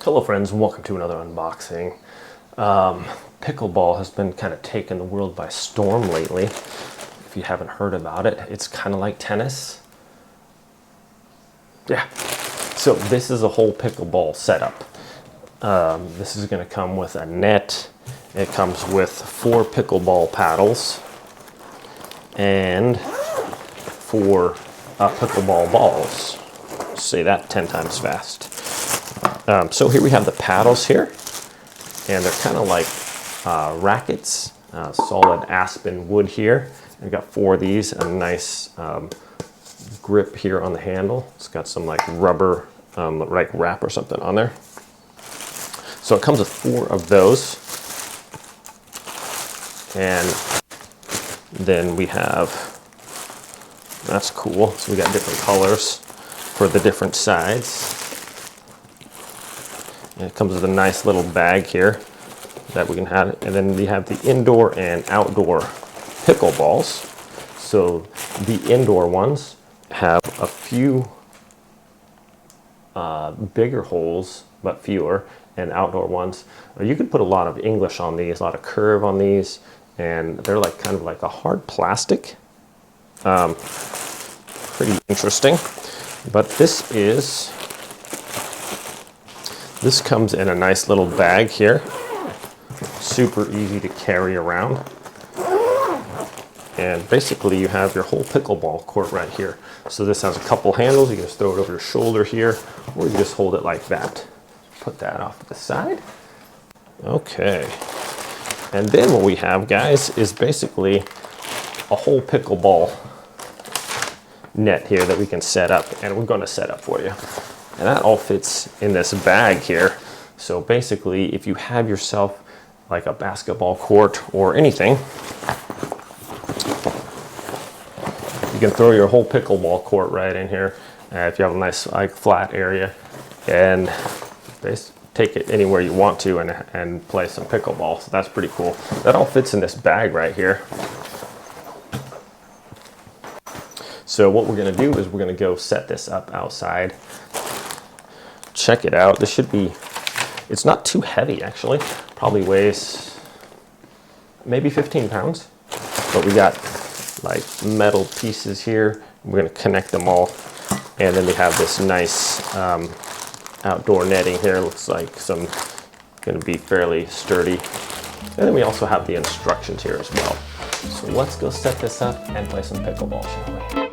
Hello friends, and welcome to another unboxing. Pickleball has been kind of taking the world by storm lately. If you haven't heard about it, it's kind of like tennis. Yeah, so this is a whole pickleball setup. This is going to come with a net. It comes with 4 pickleball paddles and 4 pickleball balls. Say that 10 times fast. So here we have the paddles here, and they're kind of like rackets, solid aspen wood here. I've got 4 of these, a nice grip here on the handle. It's got some like rubber like wrap or something on there. So it comes with 4 of those. And then we have, that's cool, so we got different colors for the different sides. And it comes with a nice little bag here that we can have. And then we have the indoor and outdoor pickleballs. So the indoor ones have a few bigger holes, but fewer. And outdoor ones, you could put a lot of English on these, a lot of curve on these, and they're like kind of like a hard plastic. Pretty interesting. But this comes in a nice little bag here. Super easy to carry around. And basically you have your whole pickleball court right here. So this has a couple handles. You can just throw it over your shoulder here, or you just hold it like that. Put that off to the side. Okay. And then what we have, guys, is basically a whole pickleball net here that we can set up, and we're going to set up for you. And that all fits in this bag here. So basically, if you have yourself like a basketball court or anything, you can throw your whole pickleball court right in here. If you have a nice like flat area, and take it anywhere you want to and play some pickleball. So that's pretty cool. That all fits in this bag right here. So what we're going to do is we're going to go set this up outside. Check it out. This should be, it's not too heavy actually. Probably weighs maybe 15 pounds. But we got like metal pieces here. We're going to connect them all. And then we have this nice outdoor netting here. Looks like some going to be fairly sturdy. And then we also have the instructions here as well. So let's go set this up and play some pickleball, shall we?